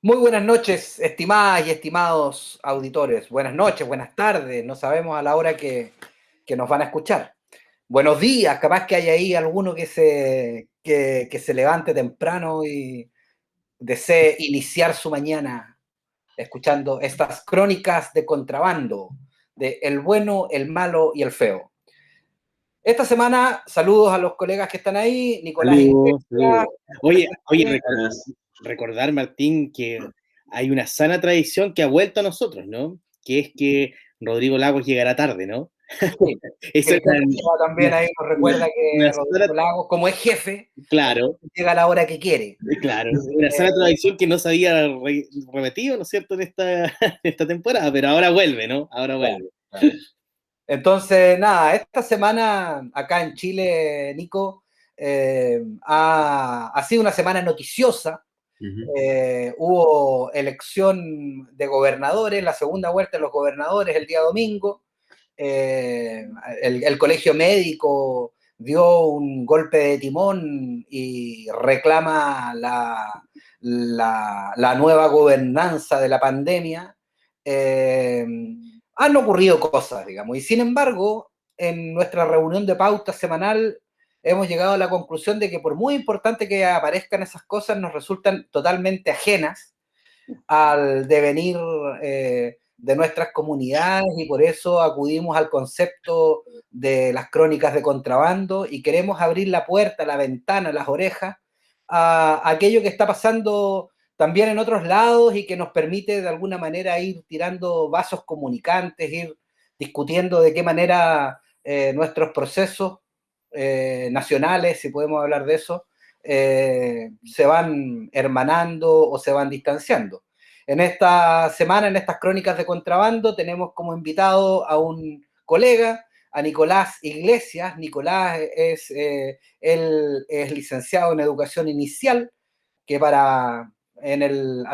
Muy buenas noches, estimadas y estimados auditores. Buenas noches, buenas tardes. No sabemos a la hora que nos van a escuchar. Buenos días, capaz que hay ahí alguno que se levante temprano y desee iniciar su mañana escuchando estas crónicas de contrabando, de el bueno, el malo y el feo. Esta semana, saludos a los colegas que están ahí, Nicolás Saludos, Iglesias, saludos. Oye, Buenas. recordar, Martín, que hay una sana tradición que ha vuelto a nosotros, ¿no? Que es que Rodrigo Lagos llegará tarde, ¿no? sí, Eso es Cristian Ochoa también ahí nos recuerda que una sana, Rodrigo Lagos, como es jefe, claro, llega a la hora que quiere. claro, una sana tradición que no se había repetido, ¿no es cierto?, en esta, en esta temporada, pero ahora vuelve, ¿no? Ahora Claro, vuelve. claro. Entonces, nada, esta semana acá en Chile, Nico, ha sido una semana noticiosa. Ujú. Hubo elección de gobernadores, la segunda vuelta de los gobernadores el día domingo. Eh, el colegio médico dio un golpe de timón y reclama la nueva gobernanza de la pandemia. Eh, Han ocurrido cosas, digamos, y sin embargo, en nuestra reunión de pauta semanal hemos llegado a la conclusión de que por muy importante que aparezcan esas cosas, nos resultan totalmente ajenas al devenir de nuestras comunidades y por eso acudimos al concepto de las crónicas de contrabando y queremos abrir la puerta, la ventana, las orejas a aquello que está pasando también en otros lados y que nos permite de alguna manera ir tirando vasos comunicantes, ir discutiendo de qué manera nuestros procesos nacionales, si podemos hablar de eso, se van hermanando o se van distanciando. En esta semana, en estas crónicas de contrabando, tenemos como invitado a un colega, a Nicolás Iglesias. Nicolás él es licenciado en educación inicial, que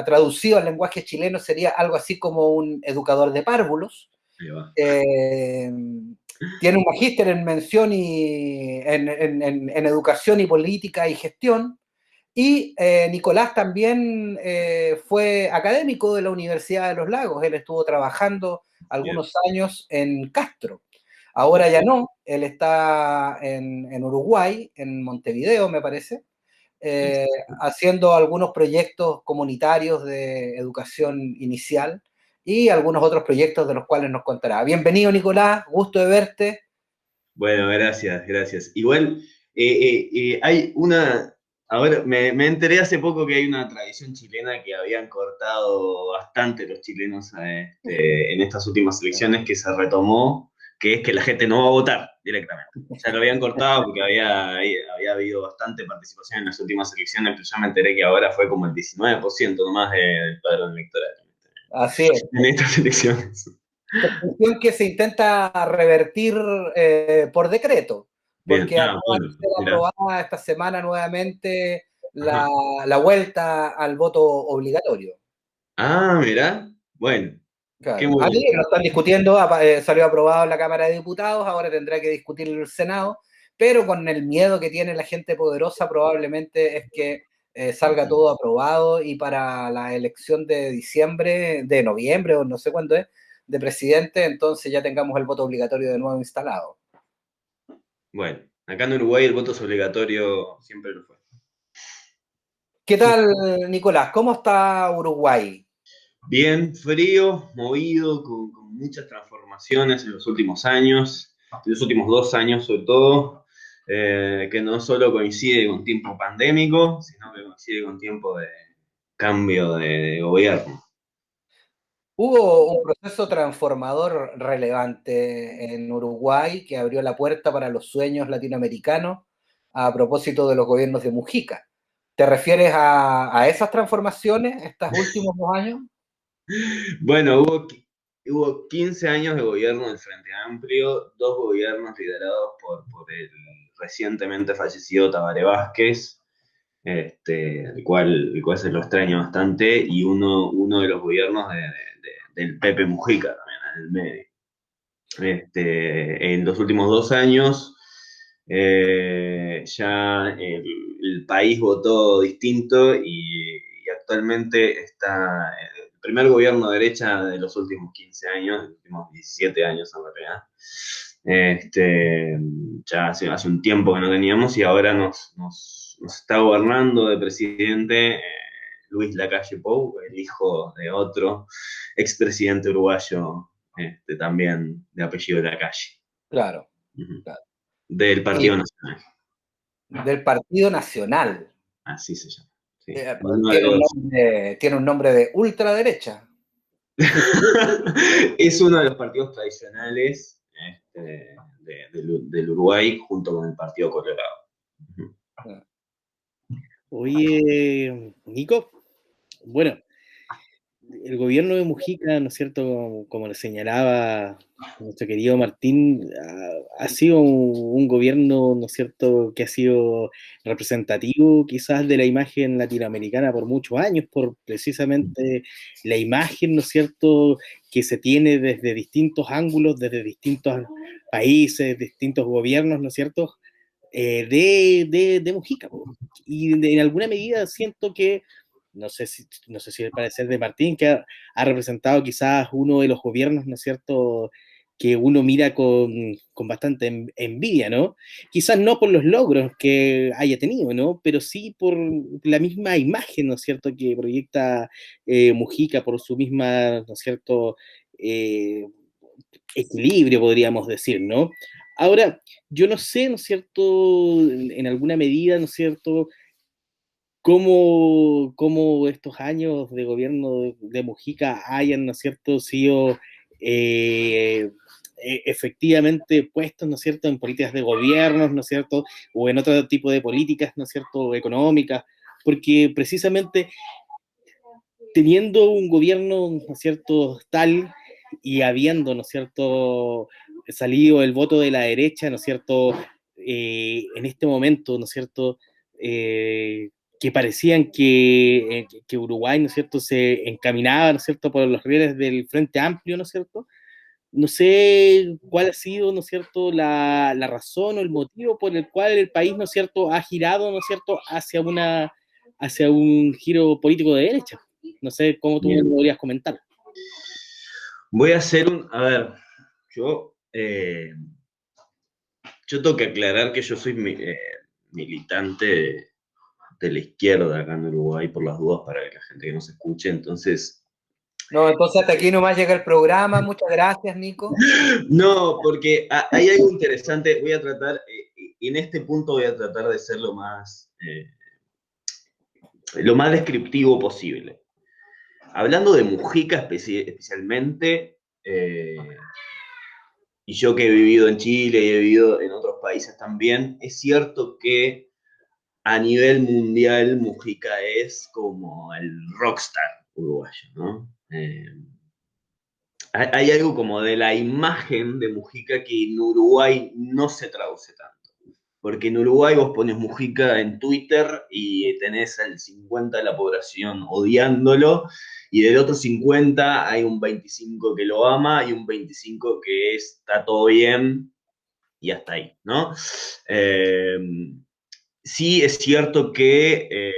traducido al lenguaje chileno sería algo así como un educador de párvulos. Ahí va. Eh, Tiene un magíster en mención y en educación y política y gestión. Y Nicolás también fue académico de la Universidad de los Lagos. Él estuvo trabajando Bien, algunos años en Castro. Ahora ya no, él está en Uruguay, en Montevideo, me parece, bien. eh, haciendo algunos proyectos comunitarios de educación inicial y algunos otros proyectos de los cuales nos contará. Bienvenido, Nicolás, gusto de verte. Bueno, gracias, gracias. Igual, hay una, ahora me enteré hace poco que hay una tradición chilena que habían cortado bastante los chilenos en estas últimas elecciones que se retomó, que es que la gente no va a votar directamente. Ya lo habían cortado porque había habido bastante participación en las últimas elecciones, pero yo me enteré que ahora fue como el 19% nomás del padrón electoral Así es. en estas elecciones. Cuestión que se intenta revertir por decreto, Bien, porque ah, acaba de bueno, ser mira. aprobada esta semana nuevamente Ajá. la vuelta al voto obligatorio. Ah, mira. Bueno, qué Claro. muy Aquí lo bien. están discutiendo, salió aprobado en la Cámara de Diputados, ahora tendrá que discutir el Senado, pero con el miedo que tiene la gente poderosa probablemente es que salga todo aprobado y para la elección de diciembre, de noviembre o no sé cuándo es, de presidente, entonces ya tengamos el voto obligatorio de nuevo instalado. Bueno, acá en Uruguay el voto es obligatorio, siempre lo fue. ¿Qué tal, Nicolás? ¿Cómo está Uruguay? Bien, frío, movido, con muchas transformaciones en los últimos años, en los últimos 2 años sobre todo, que no solo coincide con tiempo pandémico, sino que coincide con tiempo de cambio de gobierno. Hubo un proceso transformador relevante en Uruguay que abrió la puerta para los sueños latinoamericanos a propósito de los gobiernos de Mujica. ¿Te refieres a esas transformaciones estos últimos 2 años? Bueno, hubo 15 años de gobierno del Frente Amplio, dos gobiernos liderados por el recientemente fallecido Tabaré Vázquez, el cual se lo extraña bastante, y uno de los gobiernos del Pepe Mujica también en el medio. En los últimos 2 años ya el país votó distinto y actualmente está el primer gobierno de derecha de los últimos 15 años, de los últimos 17 años en realidad. Ya hace un tiempo que no teníamos y ahora nos está gobernando de presidente Luis Lacalle Pou, el hijo de otro expresidente uruguayo, también de apellido Lacalle. Claro, Uh-huh. claro. Del Partido Nacional. Del Partido Nacional. Así se llama. Sí. Tiene un nombre de ultraderecha. Es uno de los partidos tradicionales del Uruguay junto con el Partido Colorado. Oye, Nico, bueno, el gobierno de Mujica, ¿no es cierto? Como le señalaba nuestro querido Martín, ha sido un gobierno, ¿no es cierto?, que ha sido representativo quizás de la imagen latinoamericana por muchos años, por precisamente la imagen, ¿no es cierto?, que se tiene desde distintos ángulos, desde distintos países, distintos gobiernos, ¿no es cierto?, de Mujica. Y en alguna medida siento que no sé si el parecer de Martín, que ha representado quizás uno de los gobiernos, ¿no es cierto?, que uno mira con bastante envidia, ¿no? Quizás no por los logros que haya tenido, ¿no? Pero sí por la misma imagen, ¿no es cierto?, que proyecta Mujica, por su misma, ¿no es cierto?, equilibrio, podríamos decir, ¿no? Ahora, yo no sé, ¿no es cierto?, en alguna medida, ¿no es cierto?, cómo estos años de gobierno de Mujica hayan, ¿no es cierto?, sido efectivamente puestos, ¿no es cierto?, en políticas de gobiernos, ¿no es cierto?, o en otro tipo de políticas, ¿no es cierto?, económicas, porque precisamente teniendo un gobierno, ¿no es cierto?, tal y habiendo, ¿no es cierto?, salido el voto de la derecha, ¿no es cierto?, en este momento, ¿no es cierto?, que parecían que Uruguay, ¿no es cierto?, se encaminaba, ¿no es cierto?, por los rieles del Frente Amplio, ¿no es cierto? No sé cuál ha sido, ¿no es cierto?, la razón o el motivo por el cual el país, ¿no es cierto?, ha girado, ¿no es cierto?, hacia un giro político de derecha. No sé cómo tú lo podrías comentar. Voy a hacer a ver, yo tengo que aclarar que yo soy militante de la izquierda acá en Uruguay, por las dudas, para que la gente que nos escuche, entonces... No, entonces hasta aquí nomás llega el programa. Muchas gracias, Nico. No, porque hay algo interesante. Voy a tratar, en este punto voy a tratar de ser lo más descriptivo posible. Hablando de Mujica especialmente, y yo que he vivido en Chile y he vivido en otros países también, es cierto que a nivel mundial Mujica es como el rockstar uruguayo, ¿no? Hay algo como de la imagen de Mujica que en Uruguay no se traduce tanto. Porque en Uruguay vos pones Mujica en Twitter y tenés al 50 de la población odiándolo, y del otro 50 hay un 25 que lo ama y un 25 que está todo bien y hasta ahí, ¿no? Sí es cierto que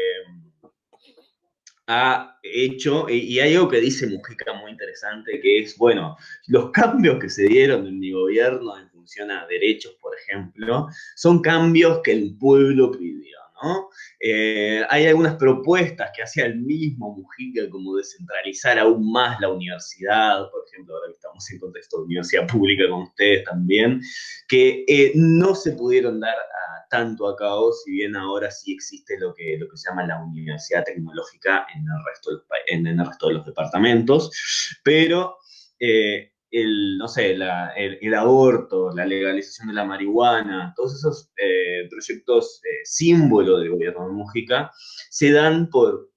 ha hecho, y hay algo que dice Mujica muy interesante, que es, bueno, los cambios que se dieron en mi gobierno en función a derechos, por ejemplo, son cambios que el pueblo pidió, ¿no? Hay algunas propuestas que hacía el mismo Mujica, como descentralizar aún más la universidad, por ejemplo, ahora que estamos en contexto de universidad pública con ustedes también, que no se pudieron dar tanto a cabo, si bien ahora sí existe lo que se llama la universidad tecnológica en el resto de los departamentos, pero no sé, el aborto, la legalización de la marihuana, todos esos proyectos símbolo del gobierno de Mujica, se dan por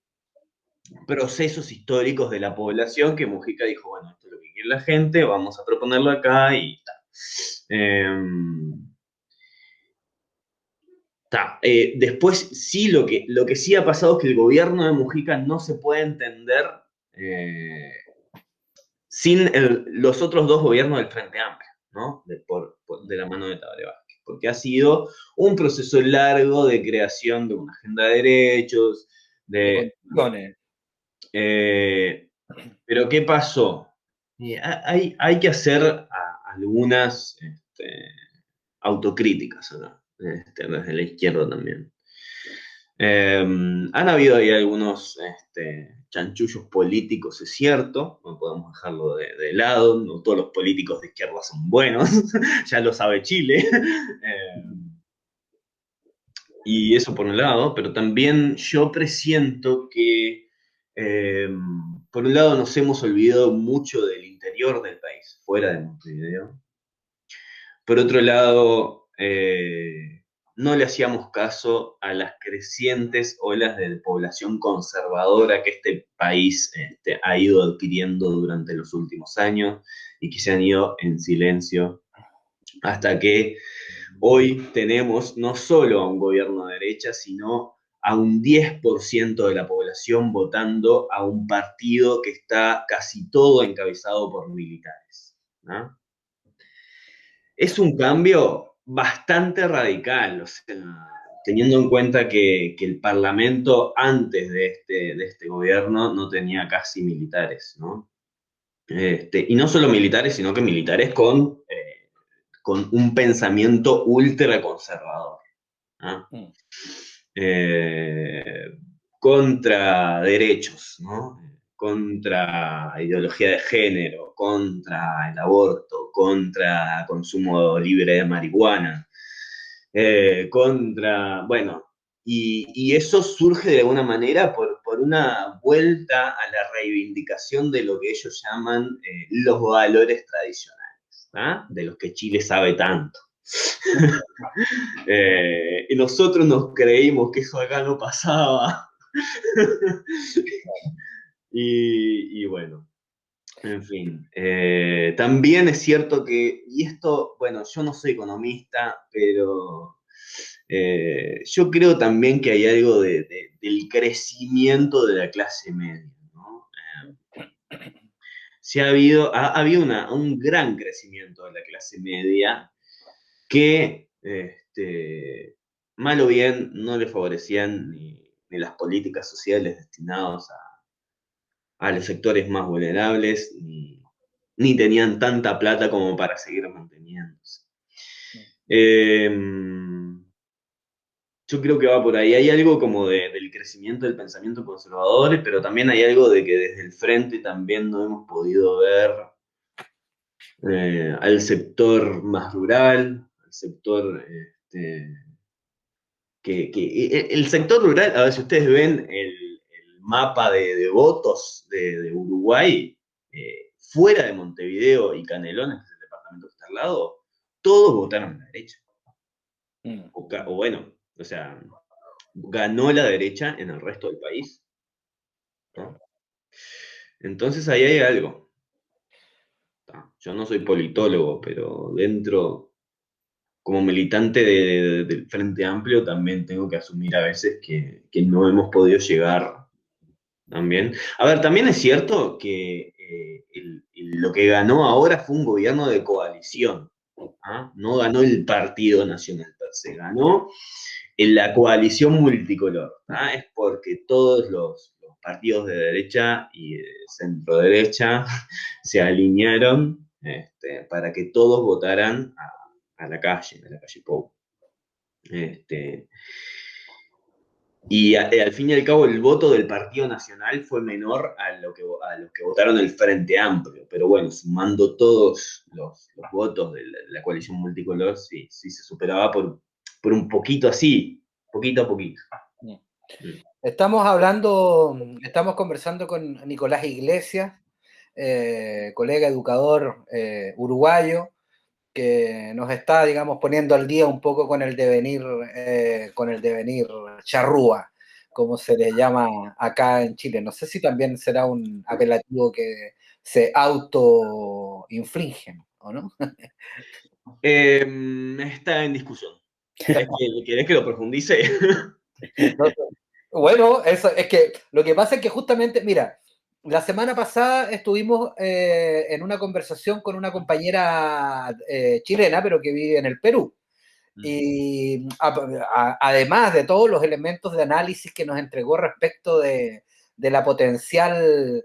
procesos históricos de la población que Mujica dijo, bueno, esto es lo que quiere la gente, vamos a proponerlo acá y tal. Después sí, lo que sí ha pasado es que el gobierno de Mujica no se puede entender sin los otros dos gobiernos del Frente Amplio, ¿no? De la mano de Tabaré Vázquez, porque ha sido un proceso largo de creación de una agenda de derechos, De condiciones. Pero ¿qué pasó? Hay que hacer algunas autocríticas acá, desde la izquierda también. Han habido ahí algunos chanchullos políticos, es cierto, no podemos dejarlo de lado, no todos los políticos de izquierda son buenos, ya lo sabe Chile. Y eso por un lado, pero también yo presiento que, por un lado, nos hemos olvidado mucho del interior del país, fuera de Montevideo. Por otro lado, no le hacíamos caso a las crecientes olas de población conservadora que este país ha ido adquiriendo durante los últimos años y que se han ido en silencio hasta que hoy tenemos no solo a un gobierno de derecha, sino a un 10% de la población votando a un partido que está casi todo encabezado por militares, ¿no? Es un cambio bastante radical, o sea, teniendo en cuenta que el Parlamento antes de este gobierno no tenía casi militares, ¿no? Y no solo militares, sino que militares con un pensamiento ultraconservador, ¿no? Contra derechos, ¿no? Contra ideología de género, contra el aborto, contra consumo libre de marihuana, bueno, y eso surge de alguna manera por una vuelta a la reivindicación de lo que ellos llaman los valores tradicionales, ¿ah? De los que Chile sabe tanto. Y nosotros nos creímos que eso acá no pasaba. Y bueno, en fin. También es cierto que, y esto, bueno, yo no soy economista, pero yo creo también que hay algo del crecimiento de la clase media, ¿no? Ha habido un gran crecimiento de la clase media que, mal o bien, no le favorecían ni las políticas sociales destinadas a los sectores más vulnerables, ni tenían tanta plata como para seguir manteniéndose. Yo creo que va por ahí. Hay algo como del crecimiento del pensamiento conservador, pero también hay algo de que desde el frente también no hemos podido ver al sector más rural, al sector el sector rural, a ver si ustedes ven el mapa de votos de Uruguay, fuera de Montevideo y Canelones, que es el departamento que está al lado, todos votaron a la derecha. O bueno, o sea, ganó la derecha en el resto del país, ¿no? Entonces ahí hay algo. Yo no soy politólogo, pero dentro, como militante del Frente Amplio, también tengo que asumir a veces que no hemos podido llegar también. A ver, también es cierto que lo que ganó ahora fue un gobierno de coalición, ¿ah? No ganó el Partido Nacional per se, ganó en la coalición multicolor, ¿ah? Es porque todos los partidos de derecha y de centro derecha se alinearon para que todos votaran a la calle Pou. Y al fin y al cabo el voto del Partido Nacional fue menor a los que votaron el Frente Amplio, pero bueno, sumando todos los votos de la coalición multicolor, sí se superaba por un poquito así, poquito a poquito. Estamos conversando con Nicolás Iglesias, colega educador uruguayo, que nos está, digamos, poniendo al día un poco con el devenir charrúa, como se le llama acá en Chile. No sé si también será un apelativo que se auto-infringen, ¿o no? Está en discusión. ¿Querés que lo profundice? Bueno, eso, es que lo que pasa es que justamente, mira, la semana pasada estuvimos en una conversación con una compañera chilena, pero que vive en el Perú. Y además de todos los elementos de análisis que nos entregó respecto de de la potencial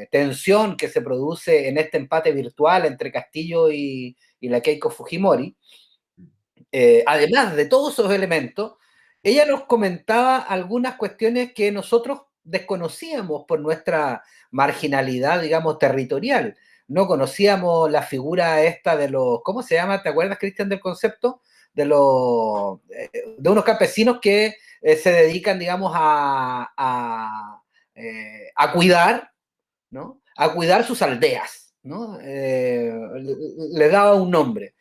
tensión que se produce en este empate virtual entre Castillo y la Keiko Fujimori. Además de todos esos elementos, ella nos comentaba algunas cuestiones que nosotros desconocíamos por nuestra marginalidad, digamos, territorial. No conocíamos la figura esta de los, ¿cómo se llama? ¿Te acuerdas, Cristian, del concepto? De unos campesinos que se dedican, digamos, a cuidar, ¿no? A cuidar sus aldeas, ¿no? Le daba un nombre.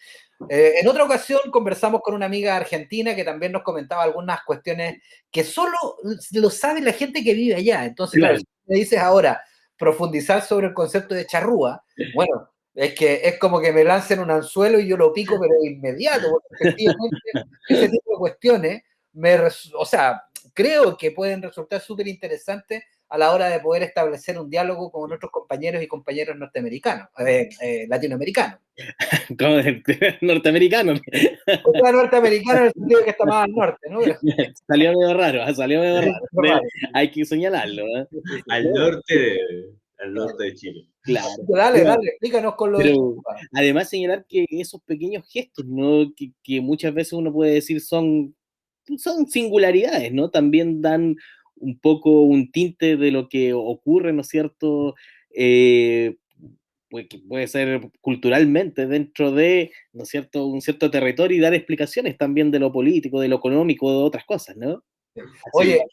En otra ocasión conversamos con una amiga argentina que también nos comentaba algunas cuestiones que solo lo sabe la gente que vive allá. Entonces, claro, si me dices ahora profundizar sobre el concepto de charrúa, bueno, es que es como que me lancen un anzuelo y yo lo pico, pero de inmediato, porque efectivamente ese tipo de cuestiones, o sea, creo que pueden resultar súper interesantes a la hora de poder establecer un diálogo con nuestros compañeros y compañeras norteamericanos, latinoamericanos. Como norteamericano. O sea, norteamericano en el sentido de que está más al norte, ¿no? Salió medio raro. Hay que señalarlo. Al norte de Chile. Claro. Dale, explícanos con lo de... Además, señalar que esos pequeños gestos, ¿no? Que muchas veces uno puede decir son singularidades, ¿no? También dan un poco un tinte de lo que ocurre, ¿no es cierto? Que puede ser culturalmente dentro de, ¿no es cierto?, un cierto territorio y dar explicaciones también de lo político, de lo económico, de otras cosas, ¿no? Oye,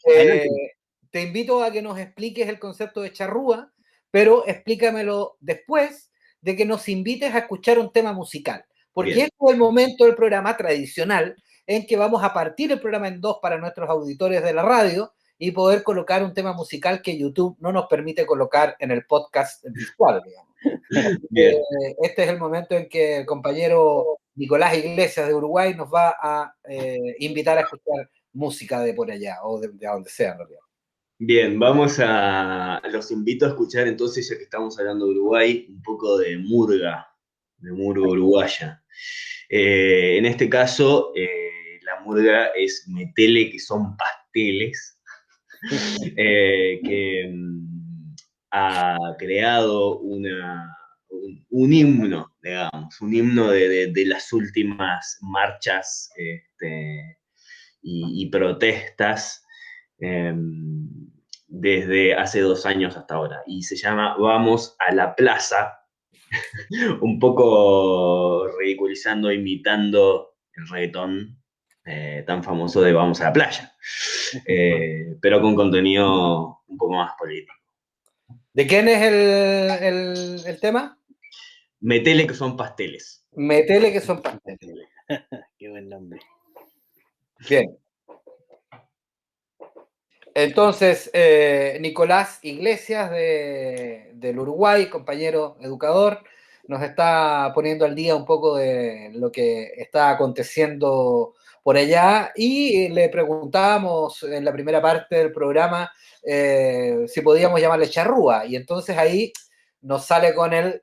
te invito a que nos expliques el concepto de charrúa, pero explícamelo después de que nos invites a escuchar un tema musical, porque este es el momento del programa tradicional en que vamos a partir el programa en dos para nuestros auditores de la radio y poder colocar un tema musical que YouTube no nos permite colocar en el podcast visual, digamos. Este es el momento en que el compañero Nicolás Iglesias de Uruguay nos va a invitar a escuchar música de por allá, o de donde sea en realidad. Bien, los invito a escuchar entonces, ya que estamos hablando de Uruguay, un poco de murga uruguaya. En este caso, la murga es metele, que son pasteles, que ha creado un himno, digamos, un himno de las últimas marchas y protestas desde hace 2 años hasta ahora. Y se llama Vamos a la Plaza, un poco ridiculizando, imitando el reggaetón tan famoso de Vamos a la Playa, pero con contenido un poco más político. ¿De quién es el tema? Metele, que son pasteles. Metele, que son pasteles. Qué buen nombre. Bien. Entonces, Nicolás Iglesias del Uruguay, compañero educador, nos está poniendo al día un poco de lo que está aconteciendo por allá y le preguntábamos en la primera parte del programa si podíamos llamarle charrúa, y entonces ahí nos sale con el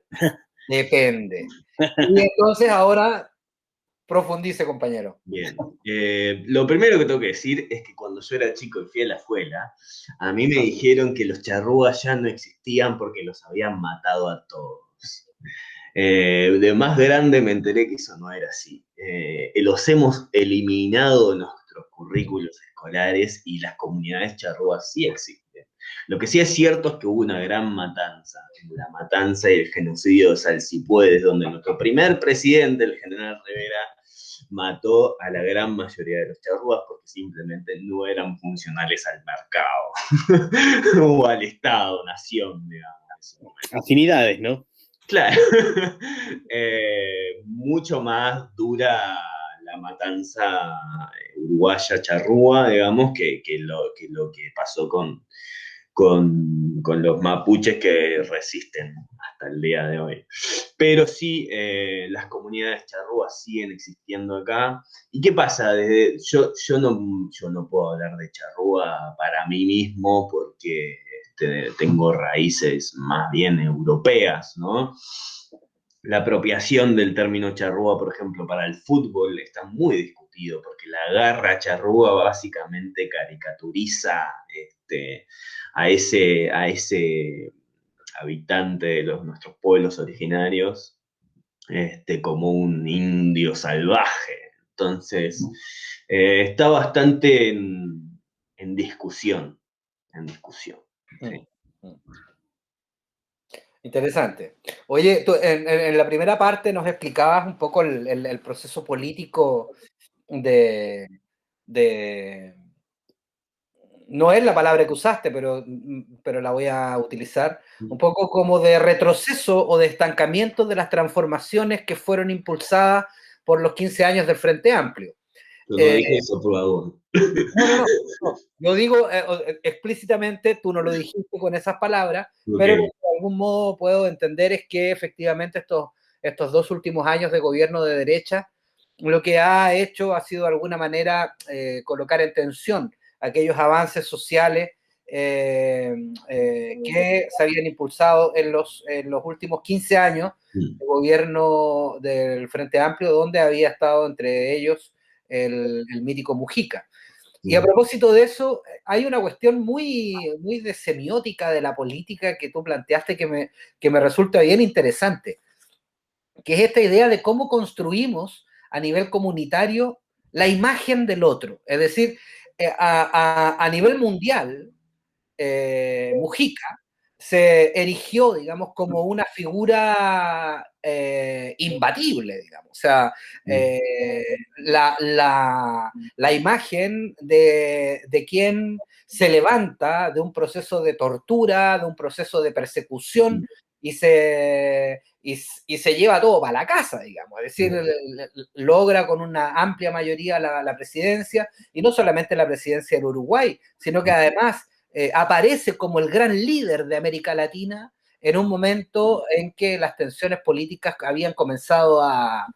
depende. Y entonces ahora profundice, compañero. Bien. Lo primero que tengo que decir es que cuando yo era chico y fui a la escuela, a mí me dijeron que los charrúas ya no existían porque los habían matado a todos. De más grande me enteré que eso no era así. Los hemos eliminado de nuestros currículos escolares y las comunidades charrúas sí existen. Lo que sí es cierto es que hubo una gran matanza, la matanza y el genocidio de Salsipuedes, donde nuestro primer presidente, el general Rivera, mató a la gran mayoría de los charrúas porque simplemente no eran funcionales al mercado o al Estado, nación, digamos. Afinidades, ¿no? Claro. Mucho más dura la matanza uruguaya charrúa, digamos, que lo que pasó con los mapuches que resisten hasta el día de hoy. Pero sí, las comunidades charrúas siguen existiendo acá. ¿Y qué pasa? Yo no puedo hablar de charrúa para mí mismo porque tengo raíces más bien europeas, ¿no? La apropiación del término charrúa, por ejemplo, para el fútbol está muy discutida sentido, porque la garra charrúa básicamente caricaturiza a ese habitante de nuestros pueblos originarios como un indio salvaje. Entonces, está bastante en discusión, sí. Interesante. Oye, tú en la primera parte nos explicabas un poco el proceso político de, no es la palabra que usaste, pero la voy a utilizar, un poco como de retroceso o de estancamiento de las transformaciones que fueron impulsadas por los 15 años del Frente Amplio. Yo no dije eso, por favor. No. Yo digo explícitamente, tú no lo dijiste con esas palabras, Okay. pero de algún modo puedo entender es que efectivamente estos 2 últimos años de gobierno de derecha, lo que ha hecho ha sido de alguna manera colocar en tensión aquellos avances sociales que se habían impulsado en los últimos 15 años de gobierno del Frente Amplio, donde había estado entre ellos el mítico Mujica. Y a propósito de eso, hay una cuestión muy, muy de semiótica de la política que tú planteaste que me resulta bien interesante, que es esta idea de cómo construimos a nivel comunitario la imagen del otro. Es decir, a nivel mundial, Mujica se erigió, digamos, como una figura imbatible, digamos. O sea, la imagen de quien se levanta de un proceso de tortura, de un proceso de persecución, y se lleva todo para la casa, digamos. Es decir, logra con una amplia mayoría la presidencia, y no solamente la presidencia del Uruguay, sino que además aparece como el gran líder de América Latina en un momento en que las tensiones políticas habían comenzado a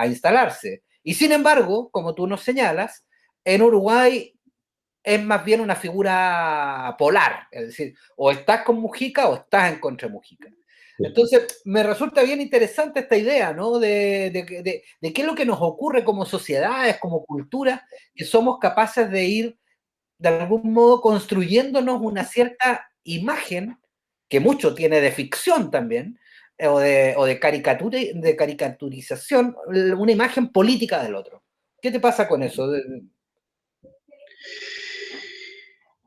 instalarse. Y sin embargo, como tú nos señalas, en Uruguay es más bien una figura polar, es decir, o estás con Mujica o estás en contra de Mujica. Entonces, me resulta bien interesante esta idea, ¿no? De qué es lo que nos ocurre como sociedades, como cultura, que somos capaces de ir de algún modo construyéndonos una cierta imagen, que mucho tiene de ficción también, o de caricaturización, una imagen política del otro. ¿Qué te pasa con eso?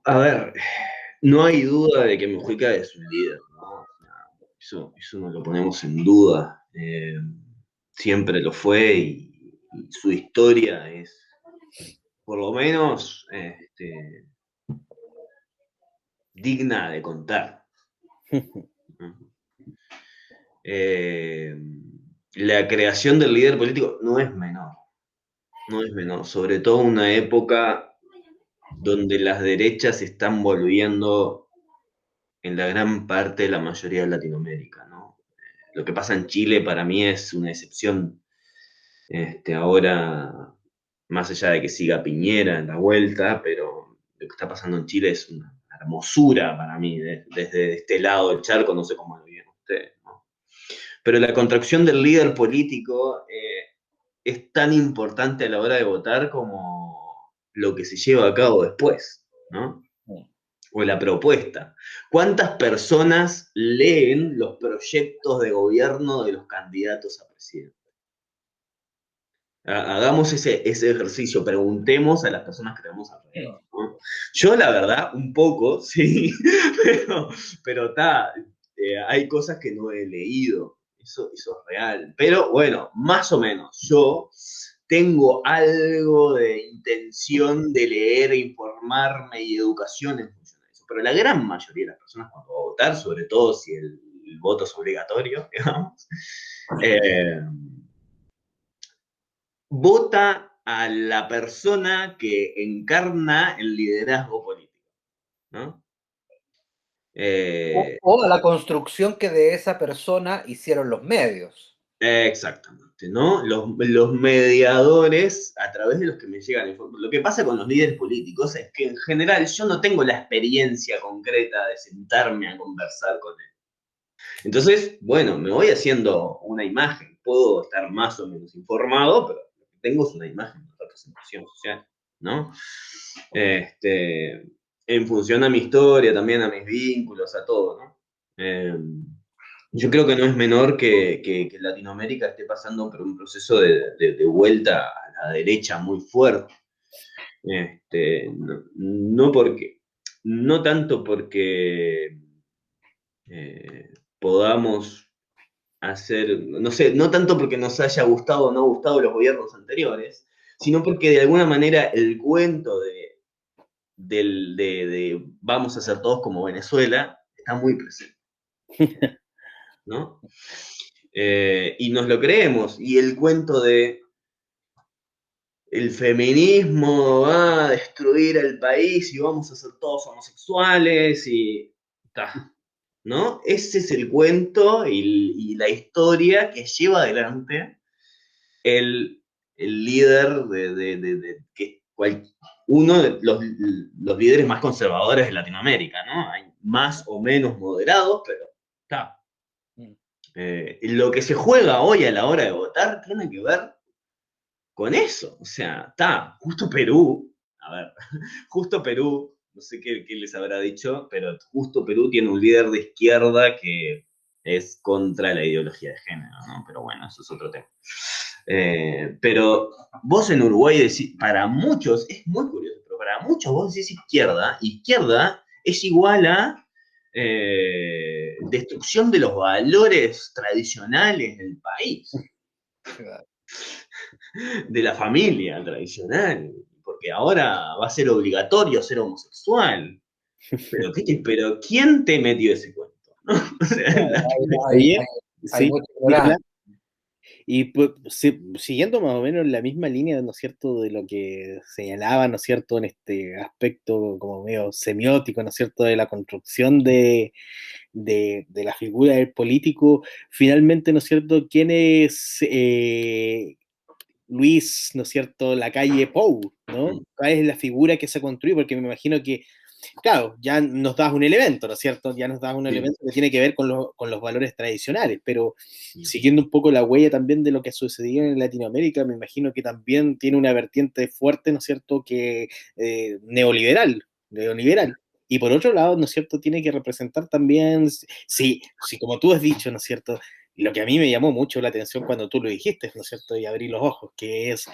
A ver, no hay duda de que Mujica es un líder, ¿no? Eso no lo ponemos en duda. Siempre lo fue y su historia es, por lo menos, digna de contar. La creación del líder político no es menor, sobre todo en una época donde las derechas se están volviendo en la gran parte de la mayoría de Latinoamérica, ¿no? Lo que pasa en Chile para mí es una excepción. Ahora, más allá de que siga Piñera en la vuelta, pero lo que está pasando en Chile es una hermosura para mí, desde este lado del charco, no sé cómo lo viven ustedes, ¿no? Pero la contracción del líder político es tan importante a la hora de votar como lo que se lleva a cabo después, ¿no? O la propuesta. ¿Cuántas personas leen los proyectos de gobierno de los candidatos a presidente? Hagamos ese ejercicio, preguntemos a las personas que tenemos alrededor, ¿no? Yo, la verdad, un poco, sí, pero está, hay cosas que no he leído, eso es real. Pero bueno, más o menos, yo tengo algo de intención de leer, informarme y educación en función de eso. Pero la gran mayoría de las personas cuando va a votar, sobre todo si el voto es obligatorio, digamos, vota a la persona que encarna el liderazgo político, ¿no? O a la construcción que de esa persona hicieron los medios. Exactamente, ¿no? Los mediadores a través de los que me llegan la información. Lo que pasa con los líderes políticos es que en general yo no tengo la experiencia concreta de sentarme a conversar con él. Entonces, bueno, me voy haciendo una imagen. Puedo estar más o menos informado, pero lo que tengo es una imagen representación social, ¿no? En función a mi historia, también a mis vínculos, a todo, ¿no? Yo creo que no es menor que Latinoamérica esté pasando por un proceso de vuelta a la derecha muy fuerte. No tanto porque podamos hacer, no sé, no tanto porque nos haya gustado o no gustado los gobiernos anteriores, sino porque de alguna manera el cuento de vamos a ser todos como Venezuela está muy presente, ¿no? Y nos lo creemos, y el cuento de el feminismo va a destruir el país y vamos a ser todos homosexuales y ¿no? Ese es el cuento y la historia que lleva adelante el líder uno de los líderes más conservadores de Latinoamérica, ¿no? Hay más o menos moderados, pero está. Lo que se juega hoy a la hora de votar tiene que ver con eso. O sea, está, justo Perú, a ver, justo Perú, no sé qué les habrá dicho, pero justo Perú tiene un líder de izquierda que es contra la ideología de género, ¿no? Pero bueno, eso es otro tema. Pero vos en Uruguay decís, para muchos, es muy curioso, pero para muchos vos decís izquierda es igual a destrucción de los valores tradicionales del país, de la familia tradicional, porque ahora va a ser obligatorio ser homosexual. Pero ¿quién te metió ese cuento? ¿No? O sea, Hay mucha ignorancia. Y pues, siguiendo más o menos la misma línea, ¿no es cierto?, de lo que señalaba, ¿no es cierto?, en este aspecto como medio semiótico, ¿no es cierto?, de la construcción de la figura del político, finalmente, ¿no es cierto?, ¿quién es Luis, ¿no es cierto?, Lacalle Pou, ¿no? ¿Cuál es la figura que se construye? Porque me imagino que claro, ya nos das un elemento, ¿no es cierto? Ya nos das un elemento que tiene que ver con los valores tradicionales, pero siguiendo un poco la huella también de lo que ha sucedido en Latinoamérica, me imagino que también tiene una vertiente fuerte, ¿no es cierto?, que neoliberal. Y por otro lado, ¿no es cierto?, tiene que representar también, sí, como tú has dicho, ¿no es cierto?, lo que a mí me llamó mucho la atención cuando tú lo dijiste, ¿no es cierto?, y abrí los ojos, que es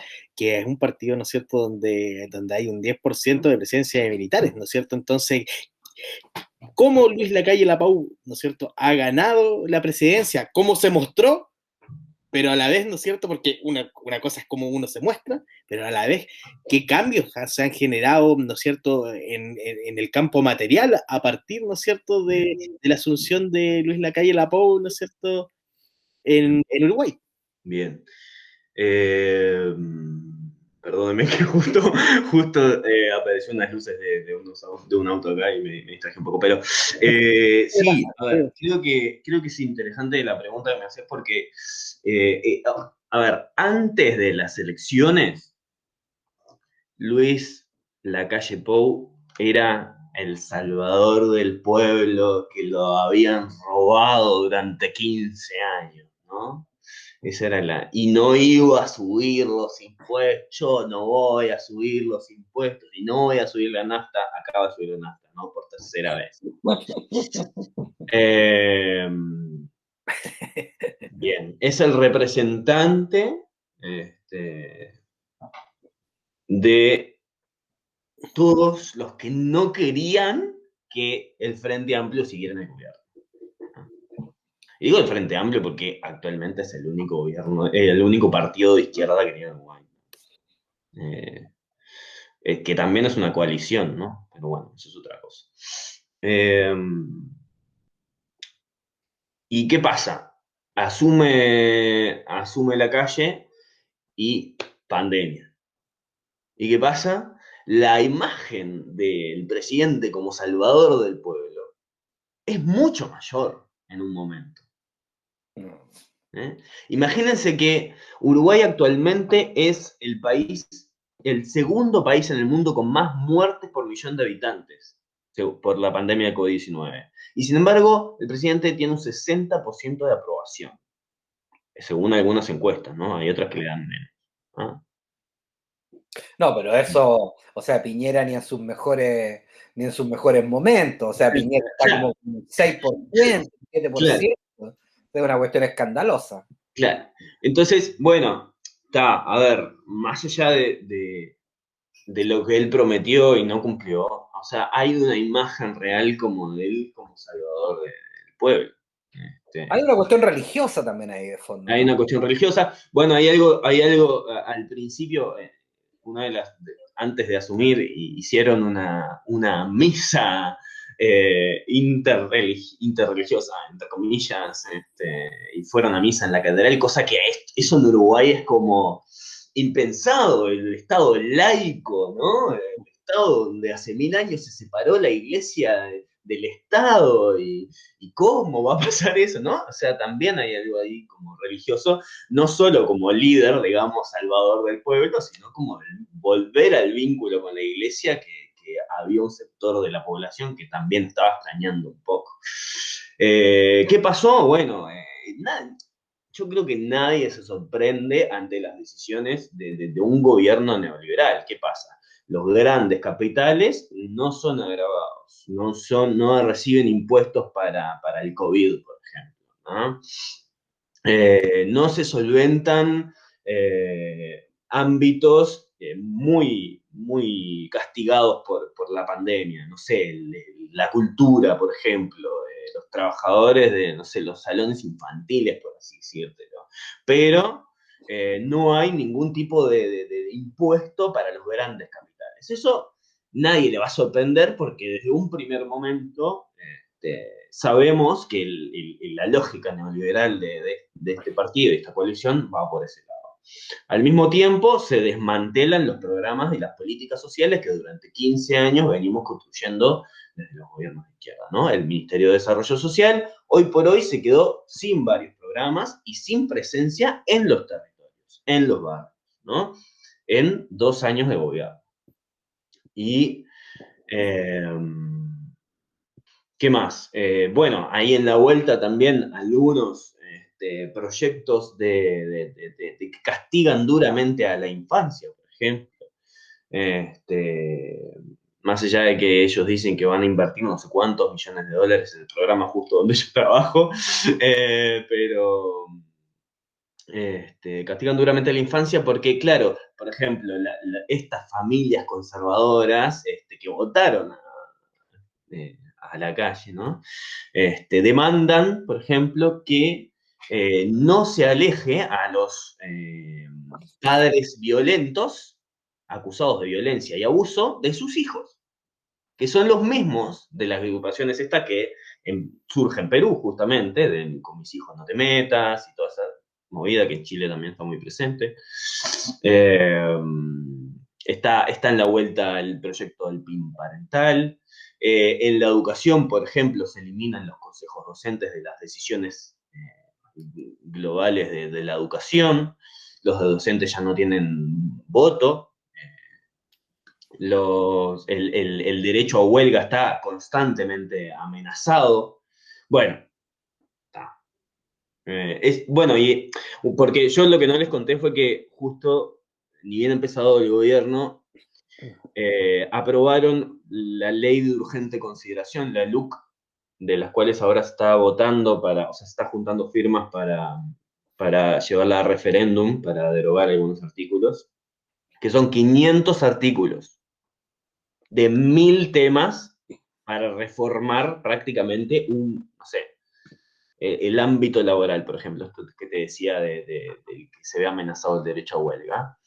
un partido, ¿no es cierto?, donde hay un 10% de presencia de militares, ¿no es cierto? Entonces, ¿cómo Luis Lacalle Lapau, ¿no es cierto?, ha ganado la presidencia? ¿Cómo se mostró? Pero a la vez, ¿no es cierto?, porque una cosa es cómo uno se muestra, pero a la vez, ¿qué cambios se han generado, ¿no es cierto?, en el campo material a partir, ¿no es cierto?, de la asunción de Luis Lacalle Lapau, ¿no es cierto?, en Uruguay. Bien. Perdóneme que justo apareció unas luces de un auto acá y me distraje un poco. Pero sí, a ver, creo que es interesante la pregunta que me haces porque, a ver, antes de las elecciones, Luis Lacalle Pou era el salvador del pueblo que lo habían robado durante 15 años, ¿no? Esa era y no iba a subir los impuestos, yo no voy a subir los impuestos, y no voy a subir la nafta, acaba de subir la nafta, ¿no? Por tercera vez. Bien, es el representante de todos los que no querían que el Frente Amplio siguiera en el gobierno. Y digo el Frente Amplio porque actualmente es el único gobierno, el único partido de izquierda que tiene Uruguay. Que también es una coalición, ¿no? Pero bueno, eso es otra cosa. ¿Y qué pasa? Asume Lacalle y pandemia. ¿Y qué pasa? La imagen del presidente como salvador del pueblo es mucho mayor en un momento. Imagínense que Uruguay actualmente es el segundo país en el mundo con más muertes por millón de habitantes por la pandemia de COVID-19. Y sin embargo, el presidente tiene un 60% de aprobación, según algunas encuestas, ¿no? Hay otras que le dan menos. No, pero eso, o sea, Piñera ni en sus mejores momentos, o sea, Piñera está como con un 6%, 7%, es una cuestión escandalosa. Claro. Entonces, bueno, está, a ver, más allá de lo que él prometió y no cumplió, o sea, hay una imagen real como de él como salvador del pueblo. Hay una cuestión religiosa también ahí de fondo, Hay ¿no? una cuestión religiosa. Bueno, hay algo al principio, una de las, antes de asumir, hicieron una misa interreligiosa, entre comillas, y fueron a misa en la catedral, cosa que eso en Uruguay es como impensado, el Estado laico, ¿no? El Estado donde hace 1000 años se separó la iglesia del Estado y cómo va a pasar eso, ¿no? O sea, también hay algo ahí como religioso, no solo como líder, digamos, salvador del pueblo, sino como volver al vínculo con la iglesia que había un sector de la población que también estaba extrañando un poco. ¿Qué pasó? Bueno, nada, yo creo que nadie se sorprende ante las decisiones de un gobierno neoliberal. ¿Qué pasa? Los grandes capitales no son agravados, no reciben impuestos para el COVID, por ejemplo, ¿no? No se solventan ámbitos muy castigados por la pandemia, no sé, la cultura, por ejemplo, los trabajadores de, no sé, los salones infantiles, por así decirlo, pero no hay ningún tipo de impuesto para los grandes capitales. Eso nadie le va a sorprender porque desde un primer momento sabemos que la lógica neoliberal de este partido y esta coalición va por ese lado. Al mismo tiempo, se desmantelan los programas y las políticas sociales que durante 15 años venimos construyendo desde los gobiernos de izquierda, ¿no? El Ministerio de Desarrollo Social, hoy por hoy, se quedó sin varios programas y sin presencia en los territorios, en los barrios, ¿no? En 2 años de gobierno. Y ¿qué más? Bueno, ahí en la vuelta también algunos proyectos que castigan duramente a la infancia, por ejemplo. Más allá de que ellos dicen que van a invertir no sé cuántos millones de dólares en el programa justo donde yo trabajo, pero castigan duramente a la infancia porque, claro, por ejemplo, estas familias conservadoras que votaron a la calle, ¿no? Demandan, por ejemplo, que no se aleje a los padres violentos, acusados de violencia y abuso, de sus hijos, que son los mismos de las agrupaciones estas que surge en Perú, justamente, de Con mis hijos no te metas y toda esa movida que en Chile también está muy presente. Está en la vuelta el proyecto del PIN parental. En la educación, por ejemplo, se eliminan los consejos docentes de las decisiones globales de la educación. Los docentes ya no tienen voto. El derecho a huelga está constantemente amenazado. Bueno, está. Bueno, y porque yo lo que no les conté fue que justo, ni bien empezado el gobierno, aprobaron la ley de urgente consideración, la LUC, de las cuales ahora se está votando o sea, se está juntando firmas para llevarla a referéndum, para derogar algunos artículos, que son 500 artículos de 1000 temas para reformar prácticamente no sé, el ámbito laboral, por ejemplo, esto que te decía de que se ve amenazado el derecho a huelga.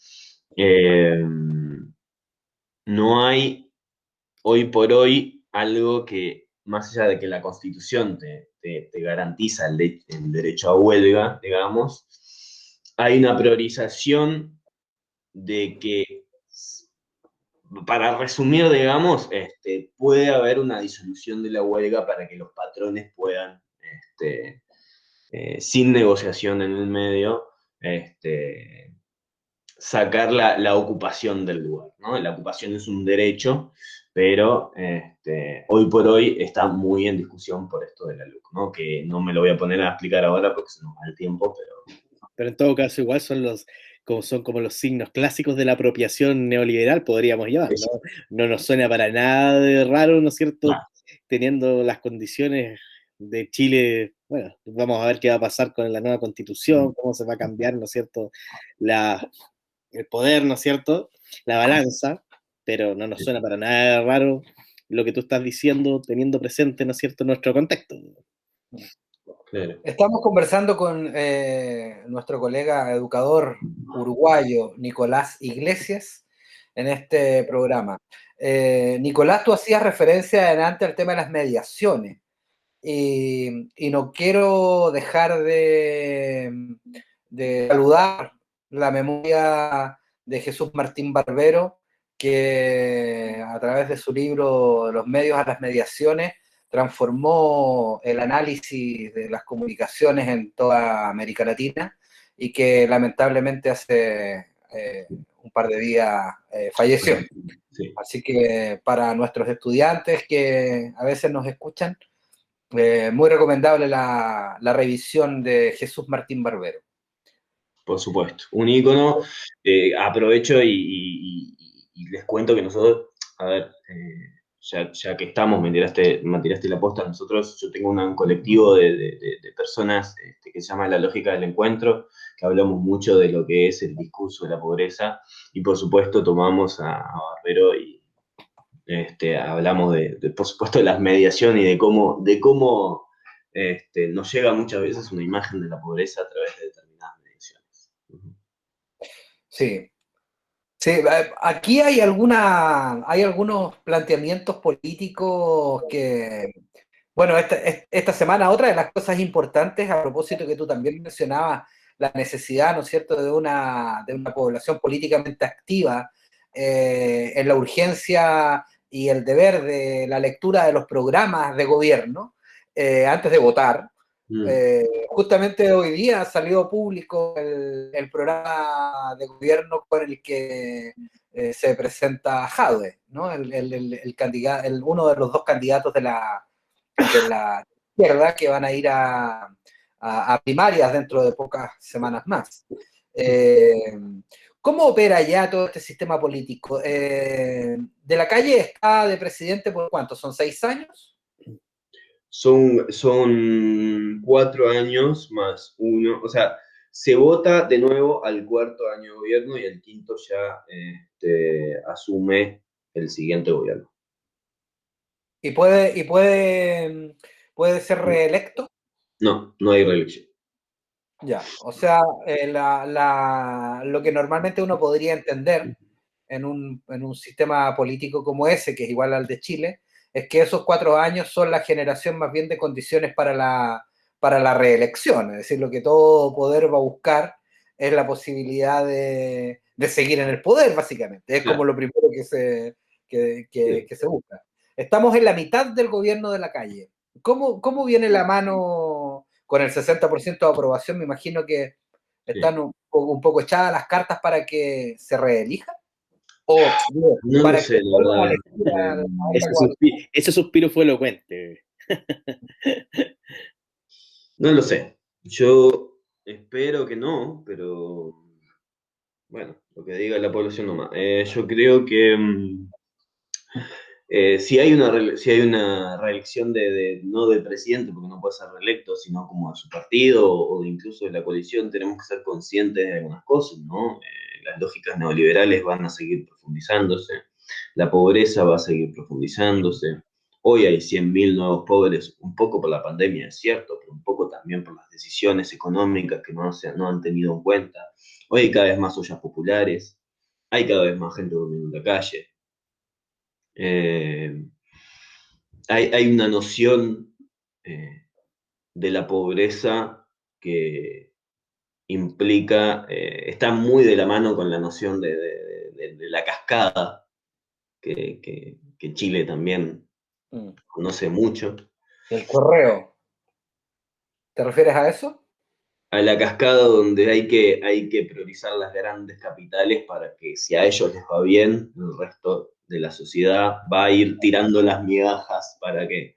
No hay hoy por hoy algo que, más allá de que la Constitución te garantiza el derecho a huelga, digamos, hay una priorización de que, para resumir, digamos, puede haber una disolución de la huelga para que los patrones puedan, sin negociación en el medio, sacar la ocupación del lugar, ¿no? La ocupación es un derecho, pero hoy por hoy está muy en discusión por esto de la LUC, ¿no? Que no me lo voy a poner a explicar ahora porque se nos va el tiempo, pero... Pero en todo caso, igual son los como son como los signos clásicos de la apropiación neoliberal, podríamos llamar, ¿no? No nos suena para nada de raro, ¿no es cierto? Teniendo las condiciones de Chile, bueno, vamos a ver qué va a pasar con la nueva constitución, cómo se va a cambiar, ¿no es cierto? El poder, ¿no es cierto? La balanza, pero no nos suena para nada raro lo que tú estás diciendo, teniendo presente, ¿no es cierto?, nuestro contexto. Claro. Estamos conversando con nuestro colega educador uruguayo, Nicolás Iglesias, en este programa. Nicolás, tú hacías referencia adelante al tema de las mediaciones y no quiero dejar de saludar la memoria de Jesús Martín Barbero, que a través de su libro Los medios a las mediaciones transformó el análisis de las comunicaciones en toda América Latina y que lamentablemente hace un par de días falleció. Sí. Así que para nuestros estudiantes que a veces nos escuchan, muy recomendable la revisión de Jesús Martín Barbero. Por supuesto, un ícono. Aprovecho y les cuento que nosotros, a ver, ya que estamos, me tiraste la posta, yo tengo un colectivo de personas que se llama La Lógica del Encuentro, que hablamos mucho de lo que es el discurso de la pobreza, y por supuesto tomamos a Barbero y hablamos por supuesto, de las mediaciones y de cómo nos llega muchas veces una imagen de la pobreza a través de determinadas mediaciones. Sí. Sí, aquí hay algunos planteamientos políticos que, bueno, esta semana otra de las cosas importantes, a propósito que tú también mencionabas, la necesidad, ¿no es cierto?, de una población políticamente activa, en la urgencia y el deber de la lectura de los programas de gobierno antes de votar. Justamente hoy día salió público el programa de gobierno con el que se presenta Jadwe, ¿no? Uno de los dos candidatos de la izquierda que van a ir a primarias dentro de pocas semanas más. ¿Cómo opera ya todo este sistema político? De la Calle está de presidente por ¿cuánto? ¿Son 6 años? Son 4 años más uno, o sea, se vota de nuevo al cuarto año de gobierno y el quinto ya asume el siguiente gobierno. ¿Y puede ser reelecto? No, no hay reelección. Ya, o sea, lo que normalmente uno podría entender en un sistema político como ese, que es igual al de Chile, es que esos 4 años son la generación más bien de condiciones para la reelección. Es decir, lo que todo poder va a buscar es la posibilidad de seguir en el poder, básicamente. Es como lo primero que se busca. Estamos en la mitad del gobierno de la Calle. ¿Cómo viene la mano con el 60% de aprobación? Me imagino que están un poco echadas las cartas para que se reelija. O No para lo que sé, la vuelva a verdad. elegir Ese suspiro fue elocuente. No lo sé. Yo espero que no, pero bueno, lo que diga la población nomás. Yo creo que si hay una reelección no del presidente, porque no puede ser reelecto, sino como de su partido o incluso de la coalición, tenemos que ser conscientes de algunas cosas, ¿no? Las lógicas neoliberales van a seguir profundizándose, la pobreza va a seguir profundizándose. Hoy hay 100.000 nuevos pobres, un poco por la pandemia, es cierto, pero un poco también por las decisiones económicas que no han tenido en cuenta. Hoy hay cada vez más ollas populares, hay cada vez más gente durmiendo en la calle. Hay una noción de la pobreza que implica, está muy de la mano con la noción de la cascada, que Chile también conoce mucho. el correo. ¿Te refieres a eso? A la cascada donde hay que priorizar las grandes capitales para que si a ellos les va bien, el resto de la sociedad va a ir tirando las migajas para que...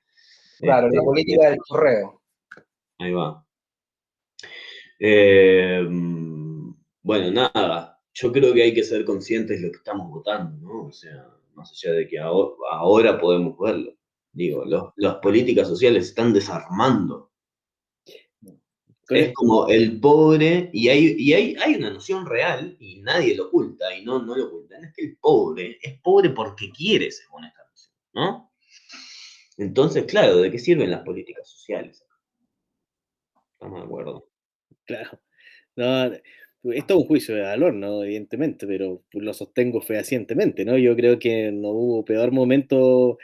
Claro, la política del correo. Ahí va. Bueno, nada, yo creo que hay que ser conscientes de lo que estamos votando, ¿no? O sea, más allá de que ahora podemos verlo. Digo, las políticas sociales se están desarmando. Es Correcto. como el pobre, hay una noción real, y nadie lo oculta, y no lo ocultan, es que el pobre es pobre porque quiere, según esta noción, ¿no? Entonces, claro, ¿de qué sirven las políticas sociales? Estamos de acuerdo. Claro. No, es todo un juicio de valor, ¿no? Evidentemente, pero lo sostengo fehacientemente, ¿no? Yo creo que no hubo peor momento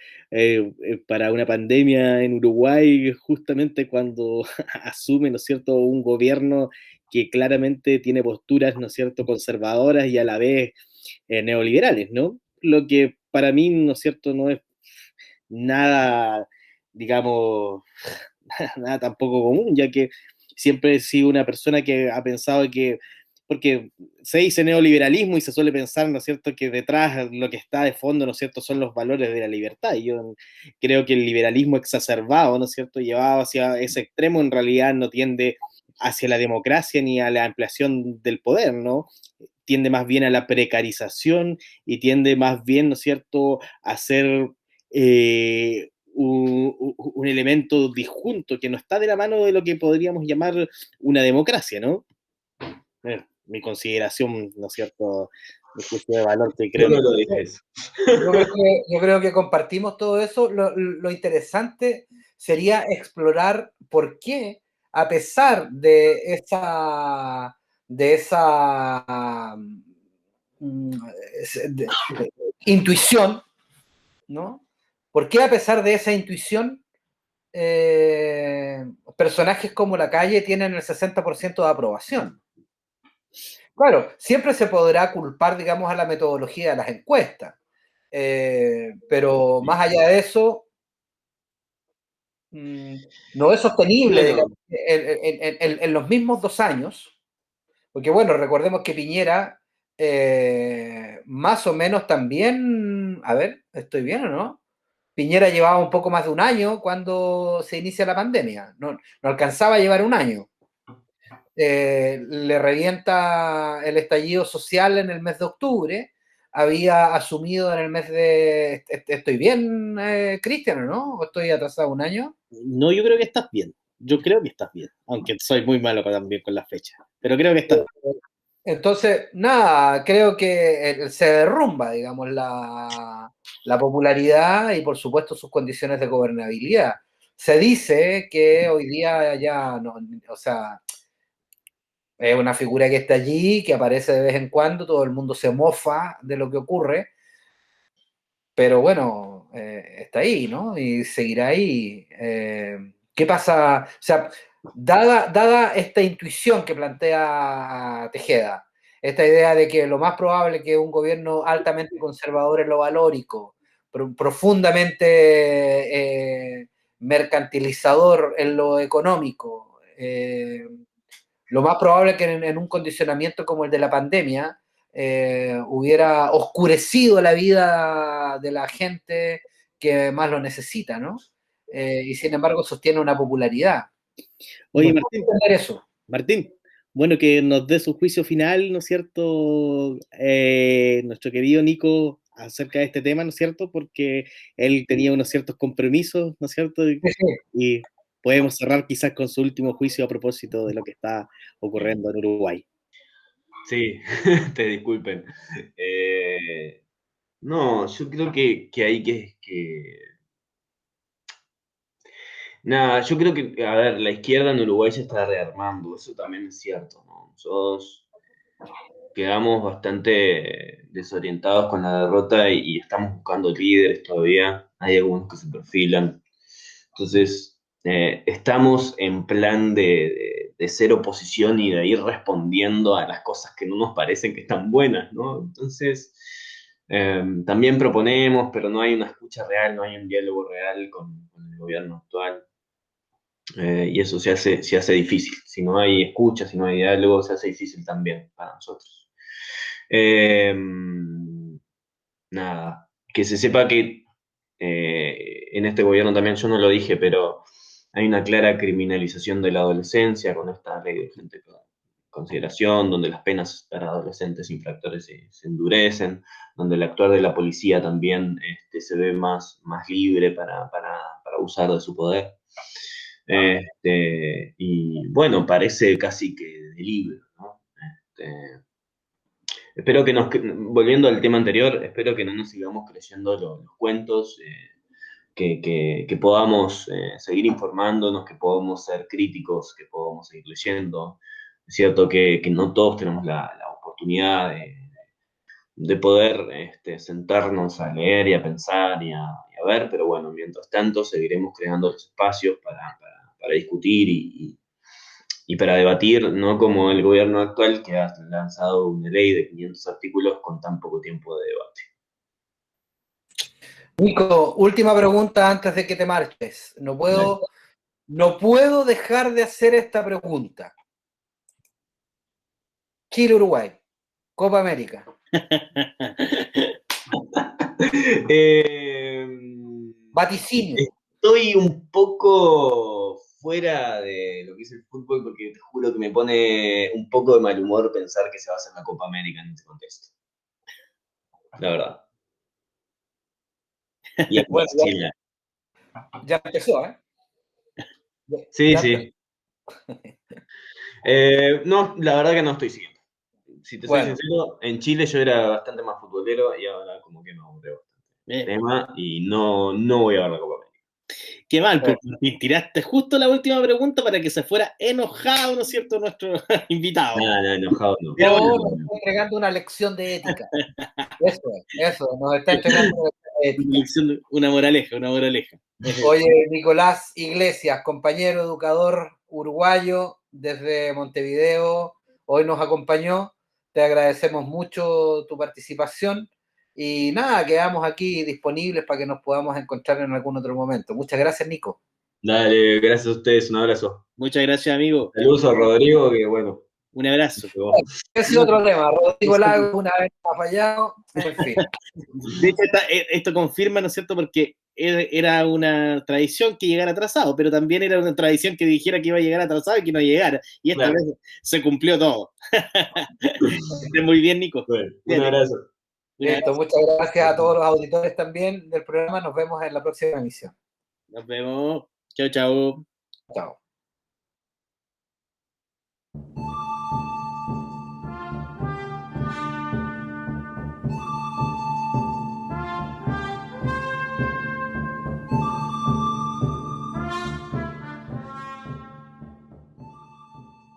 para una pandemia en Uruguay justamente cuando asume, ¿no es cierto?, un gobierno que claramente tiene posturas, ¿no es cierto?, conservadoras y a la vez neoliberales, ¿no? Lo que para mí, ¿no es cierto?, no es nada, digamos, nada tampoco común, ya que siempre he sido una persona que ha pensado que, porque se dice neoliberalismo y se suele pensar, ¿no es cierto?, que detrás lo que está de fondo, ¿no es cierto?, son los valores de la libertad. Y yo creo que el liberalismo exacerbado, ¿no es cierto?, llevado hacia ese extremo en realidad no tiende hacia la democracia ni a la ampliación del poder, ¿no? Tiende más bien a la precarización y tiende más bien, ¿no es cierto?, a ser un elemento disjunto que no está de la mano de lo que podríamos llamar una democracia, ¿no? Mi consideración, ¿no es cierto?, mi juicio de valor, que Yo creo no que... lo dije eso. Yo creo que compartimos todo eso. Lo interesante sería explorar por qué, a pesar de esa mm, intuición, ¿no? ¿Por qué, a pesar de esa intuición, personajes como Lacalle tienen el 60% de aprobación? Claro, siempre se podrá culpar, digamos, a la metodología de las encuestas, pero más allá de eso, no es sostenible, Bueno, digamos, en los mismos 2 años, porque bueno, recordemos que Piñera, más o menos también, a ver, ¿estoy bien o no? Piñera llevaba un poco más de un año cuando se inicia la pandemia, no alcanzaba a llevar un año. Le revienta el estallido social en el mes de octubre, había asumido en el mes de... ¿Estoy bien, Cristian, o no? ¿O estoy atrasado un año? No, yo creo que estás bien. Yo creo que estás bien, aunque soy muy malo también con las fechas, pero creo que estás bien. Entonces, nada, creo que se derrumba, digamos, la popularidad y por supuesto sus condiciones de gobernabilidad. Se dice que hoy día ya no, o sea, es una figura que está allí, que aparece de vez en cuando, todo el mundo se mofa de lo que ocurre, pero bueno, está ahí, ¿no? Y seguirá ahí. ¿Qué pasa? O sea, dada esta intuición que plantea Tejeda, esta idea de que lo más probable es que un gobierno altamente conservador en lo valórico, profundamente mercantilizador en lo económico, lo más probable es que en un condicionamiento como el de la pandemia hubiera oscurecido la vida de la gente que más lo necesita, ¿no? Y sin embargo sostiene una popularidad. Oye, ¿Me puedo Martín, entender eso? Martín, bueno, que nos dé su juicio final, ¿no es cierto? Nuestro querido Nico acerca de este tema, ¿no es cierto? Porque él tenía unos ciertos compromisos, ¿no es cierto? Sí, sí. Y podemos cerrar quizás con su último juicio a propósito de lo que está ocurriendo en Uruguay. sí, te disculpen. No, yo creo que hay Nada, yo creo que, a ver, la izquierda en Uruguay se está rearmando, eso también es cierto, ¿no? Nosotros quedamos bastante desorientados con la derrota y estamos buscando líderes todavía, hay algunos que se perfilan. Entonces, estamos en plan de ser oposición y de ir respondiendo a las cosas que no nos parecen que están buenas, ¿no? Entonces, también proponemos, pero no hay una escucha real, no hay un diálogo real con el gobierno actual. Y eso se hace difícil. Si no hay escucha, si no hay diálogo, se hace difícil también para nosotros. Eh, nada, que se sepa que en este gobierno también, yo no lo dije, pero hay una clara criminalización de la adolescencia con esta ley de gente consideración, donde las penas para adolescentes infractores se endurecen, donde el actuar de la policía también se ve más libre para usar de su poder. Y bueno, parece casi que de libro, ¿no? Espero volviendo al tema anterior, espero que no nos sigamos creyendo los cuentos, que podamos seguir informándonos, que podamos ser críticos, que podamos seguir leyendo. Es cierto que no todos tenemos la oportunidad de poder sentarnos a leer y a pensar y a ver, pero bueno, mientras tanto seguiremos creando los espacios para discutir y para debatir, no como el gobierno actual que ha lanzado una ley de 500 artículos con tan poco tiempo de debate. Nico, última pregunta antes de que te marches. No puedo dejar de hacer esta pregunta. Chile-Uruguay, Copa América. Vaticinio. Estoy un poco fuera de lo que es el fútbol porque te juro que me pone un poco de mal humor pensar que se va a hacer la Copa América en este contexto. La verdad. Y bueno, ya empezó, ¿eh? Sí, sí. No, la verdad que no estoy siguiendo. Si te soy sincero, en Chile yo era bastante más futbolero y ahora como que me aburre bastante el tema y no voy a ver la Copa América. Qué mal, pues tiraste justo la última pregunta para que se fuera enojado, ¿no es cierto?, nuestro invitado. No, enojado no. Pero nos está entregando una lección de ética. Eso, nos está entregando una lección de ética. Una moraleja. Oye, Nicolás Iglesias, compañero educador uruguayo desde Montevideo, hoy nos acompañó. Te agradecemos mucho tu participación. Y nada, quedamos aquí disponibles para que nos podamos encontrar en algún otro momento. Muchas gracias, Nico. Dale, gracias a ustedes, un abrazo. Muchas gracias, amigo. Saludos a Rodrigo, que bueno. Un abrazo. Ese es otro tema. Rodrigo Lago una vez ha fallado, en fin. De hecho, esto confirma, ¿no es cierto?, porque era una tradición que llegara atrasado, pero también era una tradición que dijera que iba a llegar atrasado y que no llegara. Y esta vez se cumplió todo. Muy bien, Nico. Bueno, un abrazo. Listo, muchas gracias a todos los auditores también del programa. Nos vemos en la próxima emisión. Nos vemos. Chao, chao. Chao.